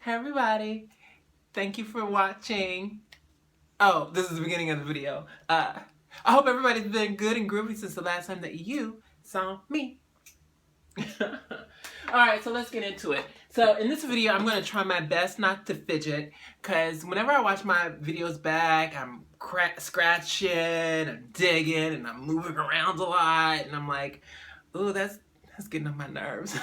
Hey everybody, thank you for watching. Oh, this is the beginning of the video. I hope everybody's been good and groovy since the last time that you saw me. Alright, so let's get into it. So in this video, I'm going to try my best not to fidget, because whenever I watch my videos back, I'm scratching, I'm digging, and I'm moving around a lot, and I'm like, ooh, that's getting on my nerves.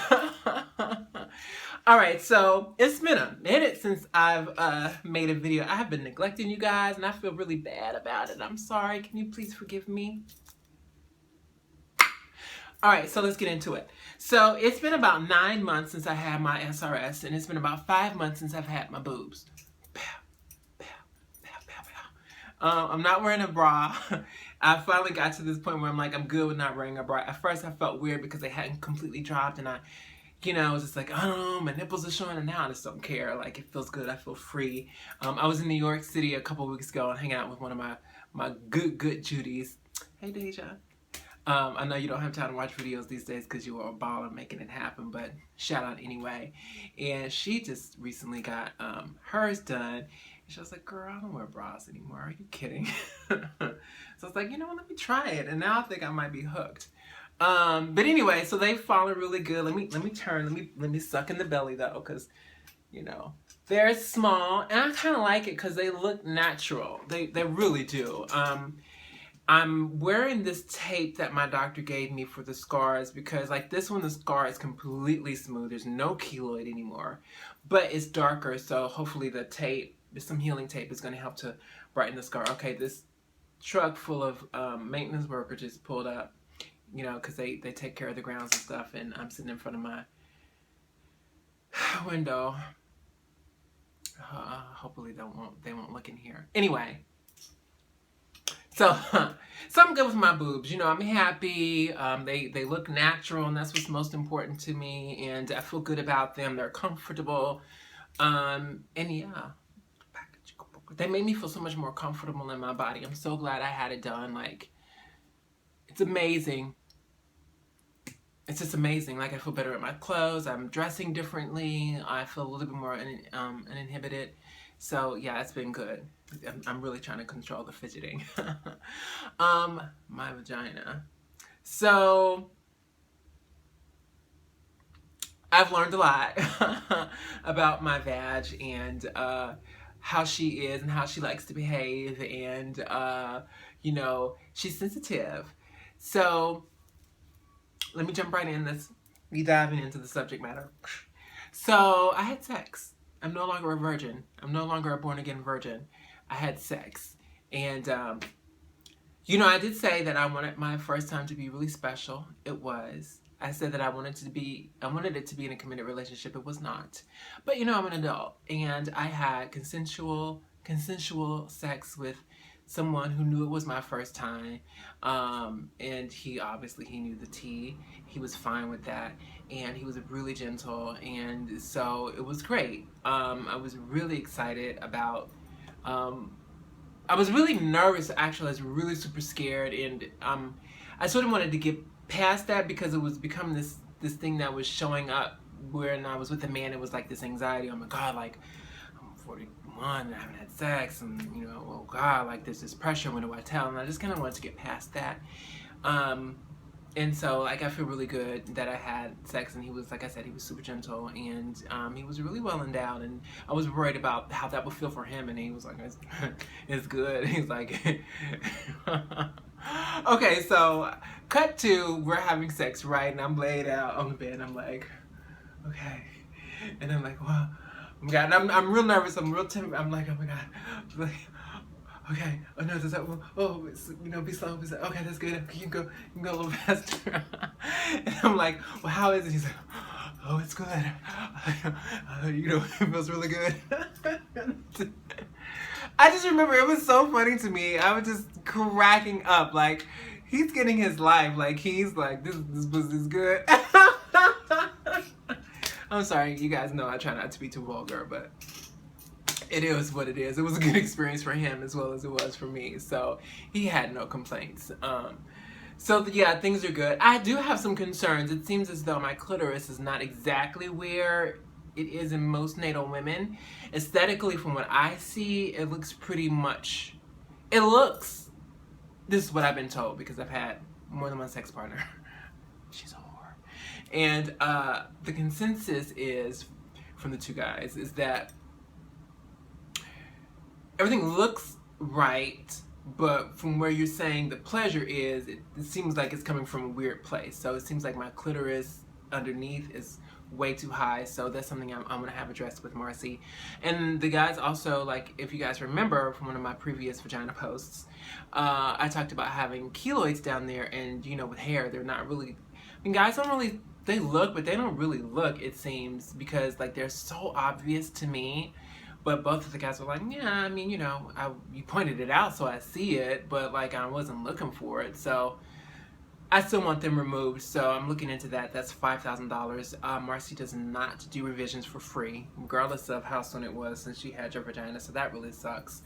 Alright, so it's been a minute since I've made a video. I have been neglecting you guys, and I feel really bad about it. I'm sorry. Can you please forgive me? Alright, so let's get into it. So it's been about 9 months since I had my SRS, and it's been about 5 months since I've had my boobs. Pow, pow, pow, pow, pow. I'm not wearing a bra. I finally got to this point where I'm like, I'm good with not wearing a bra. At first I felt weird because they hadn't completely dropped, and I was just like, I don't know, my nipples are showing, and now I just don't care. Like, it feels good. I feel free. I was in New York City a couple weeks ago and hanging out with one of my good Judies. Hey, Deja. I know you don't have time to watch videos these days because you were a baller making it happen, but shout out anyway. And she just recently got hers done. And she was like, girl, I don't wear bras anymore. Are you kidding? So I was like, you know what, let me try it. And now I think I might be hooked. But anyway, so they've fallen really good. Let me turn, let me suck in the belly though, because, you know, they're small, and I kind of like it because they look natural. They really do. I'm wearing this tape that my doctor gave me for the scars because, like, this one, the scar is completely smooth. There's no keloid anymore, but it's darker, so hopefully the tape, some healing tape, is going to help to brighten the scar. Okay, this truck full of maintenance workers just pulled up, you know, because they take care of the grounds and stuff, and I'm sitting in front of my window. Hopefully they won't look in here. Anyway. So I'm good with my boobs. You know, I'm happy. They look natural, and that's what's most important to me. And I feel good about them. They're comfortable. And yeah, they made me feel so much more comfortable in my body. I'm so glad I had it done. Like, it's amazing. It's just amazing. Like, I feel better in my clothes. I'm dressing differently. I feel a little bit more uninhibited. So yeah, it's been good. I'm really trying to control the fidgeting. My vagina. So I've learned a lot about my vag and how she is and how she likes to behave, and you know, she's sensitive. So let me jump right in. Let's be diving into the subject matter. So I had sex. I'm no longer a virgin. I'm no longer a born-again virgin. I had sex. And, you know, I did say that I wanted my first time to be really special. It was. I said that I wanted it to be in a committed relationship. It was not. But, you know, I'm an adult. And I had consensual sex with someone who knew it was my first time, and he knew the tea. He was fine with that, and he was really gentle, and so it was great. I was really excited about, I was really nervous actually. I was really super scared, and I sort of wanted to get past that because it was becoming this thing that was showing up when I was with a man. It was like this anxiety. Oh my God, like, I'm 41 and I haven't had sex, and, you know, oh God, like, there's this pressure. When do I tell? And I just kind of wanted to get past that. And so, like, I feel really good that I had sex, and he was, like I said, he was super gentle, and he was really well endowed, and I was worried about how that would feel for him, and he was like, it's good. He's like, okay, so cut to, we're having sex, right? And I'm laid out on the bed, and I'm like, okay. And I'm like, wow. Oh my God, and I'm real nervous. I'm real timid. I'm like, oh my God. I'm like, okay. Oh no, does that? Oh, you know, be slow. Okay, that's good. You can go a little faster. And I'm like, well, how is it? He's like, oh, it's good. You know, it feels really good. I just remember it was so funny to me. I was just cracking up. Like, he's getting his life. Like, he's like, this pussy's good. I'm sorry, you guys know I try not to be too vulgar, but it is what it is. It was a good experience for him as well as it was for me, so he had no complaints. So yeah, things are good. I do have some concerns. It seems as though my clitoris is not exactly where it is in most NATO women. Aesthetically, from what I see, it looks pretty much, this is what I've been told because I've had more than one sex partner. She's a whore. And the consensus is, from the two guys, is that everything looks right, but from where you're saying the pleasure is, it seems like it's coming from a weird place. So it seems like my clitoris underneath is way too high, so that's something I'm gonna have addressed with Marcy. And the guys also, like, if you guys remember from one of my previous vagina posts, I talked about having keloids down there, and you know, with hair, they're not really, I mean, guys don't really, they look, but they don't really look, it seems, because like they're so obvious to me. But both of the guys were like, yeah, I mean, you know, you pointed it out so I see it, but like I wasn't looking for it. So I still want them removed, so I'm looking into that. That's $5,000. Marcy does not do revisions for free, regardless of how soon it was since she had your vagina, so that really sucks.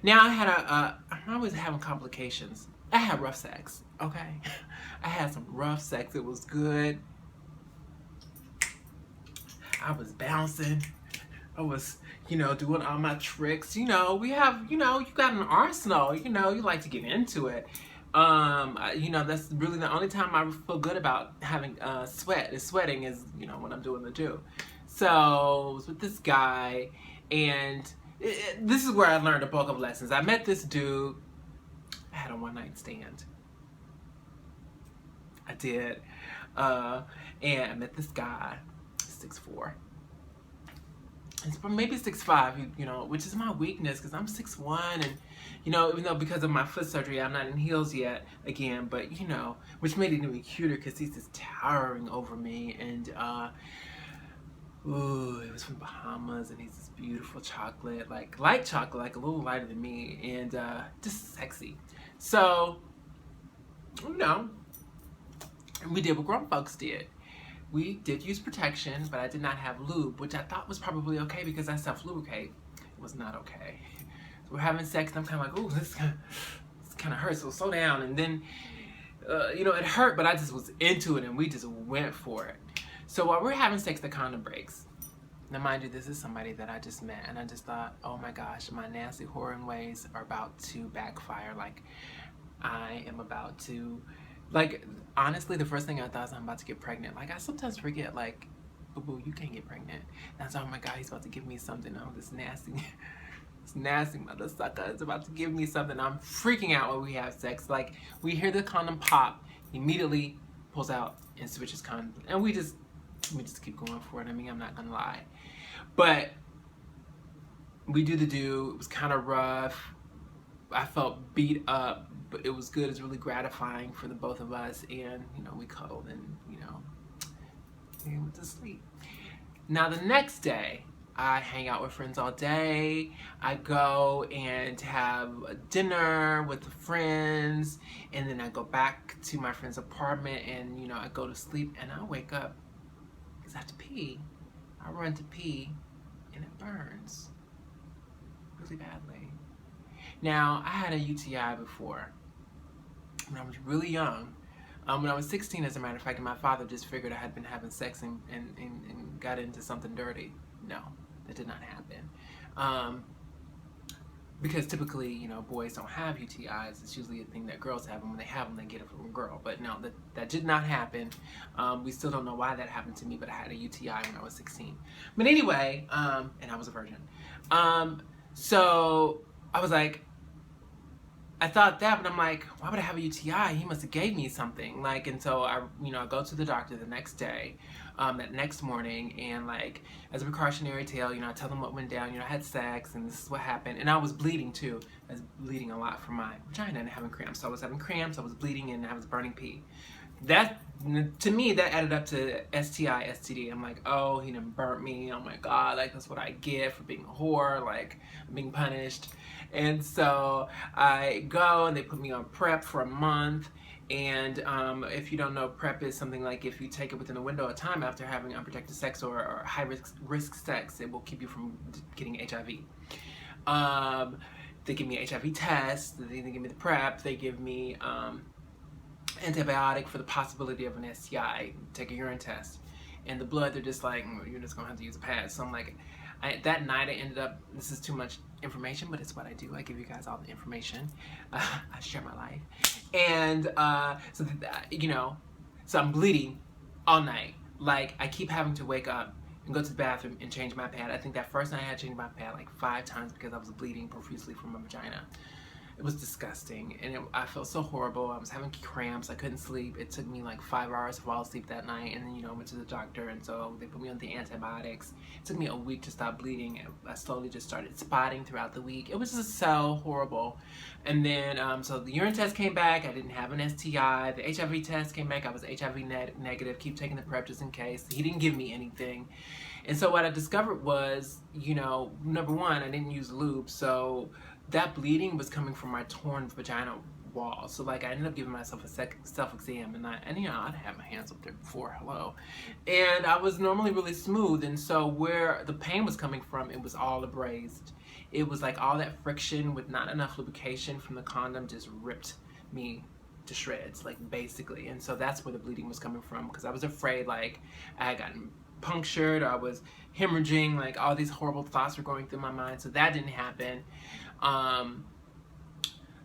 Now I'm always having complications. I had rough sex, okay? I had some rough sex. It was good. I was bouncing. I was, you know, doing all my tricks. You know, we have, you know, you got an arsenal. You know, you like to get into it. You know, that's really the only time I feel good about having sweating is, you know, when I'm doing the do. So I was with this guy, and this is where I learned a bulk of lessons. I met this dude. I had a one-night stand. I did. And I met this guy, 6'4". It's maybe 6'5", you know, which is my weakness because I'm 6'1", and you know, even though because of my foot surgery I'm not in heels yet again, but you know, which made it even cuter because he's just towering over me, and ooh, it was from Bahamas, and he's this beautiful chocolate, like light chocolate, like a little lighter than me, and just sexy. So, you know, we did what grown folks did. We did use protection, but I did not have lube, which I thought was probably okay because I self-lubricate. It was not okay. So we're having sex, and I'm kind of like, ooh, this kind of hurts, so slow down. And then, you know, it hurt, but I just was into it, and we just went for it. So while we're having sex, the condom breaks. Now, mind you, this is somebody that I just met, and I just thought, oh my gosh, my nasty whoring ways are about to backfire. Like, I am about to... Like, honestly, the first thing I thought is I'm about to get pregnant. Like, I sometimes forget, like, boo-boo, you can't get pregnant. And I thought, oh my God, he's about to give me something. Oh, this nasty mother sucker is about to give me something. I'm freaking out when we have sex. Like, we hear the condom pop, he immediately pulls out and switches condoms. And we just keep going for it. I mean, I'm not gonna lie. But we do the do. It was kind of rough. I felt beat up, but it was good. It was really gratifying for the both of us, and you know, we cuddled, and you know, we went to sleep. Now the next day, I hang out with friends all day. I go and have a dinner with the friends, and then I go back to my friend's apartment, and you know, I go to sleep, and I wake up because I have to pee. I run to pee, and it burns really badly. Now, I had a UTI before, when I was really young. When I was 16, as a matter of fact, and my father just figured I had been having sex and got into something dirty. No, that did not happen. Because typically, you know, boys don't have UTIs. It's usually a thing that girls have, and when they have them, they get it from a girl. But no, that did not happen. We still don't know why that happened to me, but I had a UTI when I was 16. But anyway, and I was a virgin. So I was like, I thought that, but I'm like, why would I have a UTI? He must have gave me something. Like, and so I go to the doctor the next day, that next morning, and like, as a precautionary tale, you know, I tell them what went down. You know, I had sex, and this is what happened. And I was bleeding too. I was bleeding a lot from my vagina and having cramps. So I was having cramps, I was bleeding, and I was burning pee. That, to me, that added up to STI, STD. I'm like, oh, he done burnt me. Oh my God, like, that's what I get for being a whore. Like, I'm being punished. And so I go, and they put me on PrEP for a month. And if you don't know, PrEP is something like if you take it within a window of time after having unprotected sex or high risk sex, it will keep you from getting HIV. They give me an HIV test. They give me the PrEP. They give me antibiotic for the possibility of an STI. Take a urine test. and the blood, they're just like, you're just gonna have to use a pad. So I'm like, that night I ended up, this is too much information, but it's what I do. I give you guys all the information. I share my life. And you know, so I'm bleeding all night. Like, I keep having to wake up and go to the bathroom and change my pad. I think that first night I had to change my pad like 5 times because I was bleeding profusely from my vagina. It was disgusting, and I felt so horrible. I was having cramps. I couldn't sleep. It took me like 5 hours to fall asleep that night, and then, you know, I went to the doctor, and so they put me on the antibiotics. It took me a week to stop bleeding, and I slowly just started spotting throughout the week. It was just so horrible. And then, so the urine test came back. I didn't have an STI. The HIV test came back. I was HIV negative. Keep taking the prep just in case. He didn't give me anything. And so what I discovered was, you know, number one, I didn't use lube, so that bleeding was coming from my torn vagina wall. So like, I ended up giving myself a self-exam, and you know, I'd had my hands up there before, hello. And I was normally really smooth, and so where the pain was coming from, it was all abrased. It was like all that friction with not enough lubrication from the condom just ripped me to shreds, like, basically. And so that's where the bleeding was coming from, because I was afraid, like, I had gotten punctured, I was hemorrhaging, like all these horrible thoughts were going through my mind. So that didn't happen.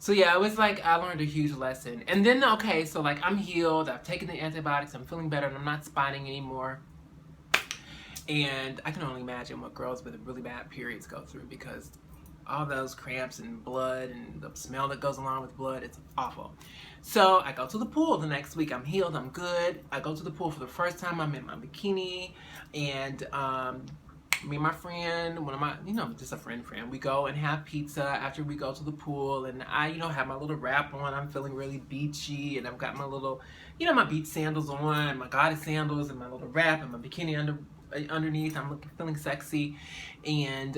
So yeah, it was like I learned a huge lesson. And then, okay, so like I'm healed, I've taken the antibiotics, I'm feeling better, and I'm not spotting anymore. And I can only imagine what girls with really bad periods go through, because all those cramps and blood and the smell that goes along with blood, it's awful. So I go to the pool the next week. I'm healed, I'm good. I go to the pool for the first time. I'm in my bikini, and me and my friend, one of my, you know, just a friend, we go and have pizza after we go to the pool, and I, you know, have my little wrap on. I'm feeling really beachy, and I've got my little, you know, my beach sandals on, my goddess sandals, and my little wrap, and my bikini underneath. I'm feeling sexy, and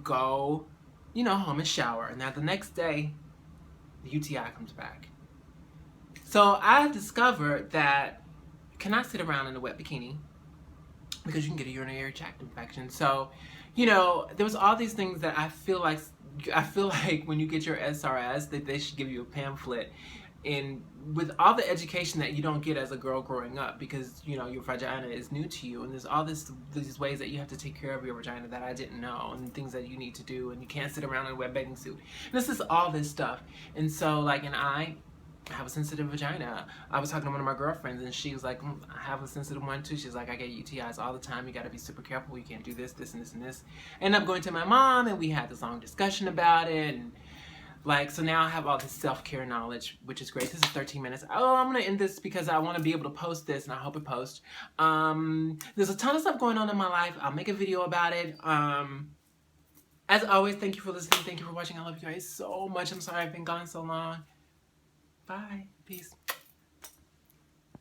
go, you know, home and shower. And now the next day, the UTI comes back. So I discovered that you cannot sit around in a wet bikini, because you can get a urinary tract infection. So, you know, there was all these things that I feel like when you get your SRS, that they should give you a pamphlet, and with all the education that you don't get as a girl growing up, because, you know, your vagina is new to you, and there's all these ways that you have to take care of your vagina that I didn't know, and things that you need to do, and you can't sit around in a wet bathing suit. And this is all this stuff. And so, like, and I have a sensitive vagina. I was talking to one of my girlfriends, and she was like, I have a sensitive one too. She's like, I get UTIs all the time. You got to be super careful. You can't do this, this, and this, and this. I ended up going to my mom, and we had this long discussion about it. And like, so now I have all this self-care knowledge, which is great. This is 13 minutes. Oh, I'm going to end this because I want to be able to post this, and I hope it posts. There's a ton of stuff going on in my life. I'll make a video about it. As always, thank you for listening. Thank you for watching. I love you guys so much. I'm sorry I've been gone so long. Bye. Peace.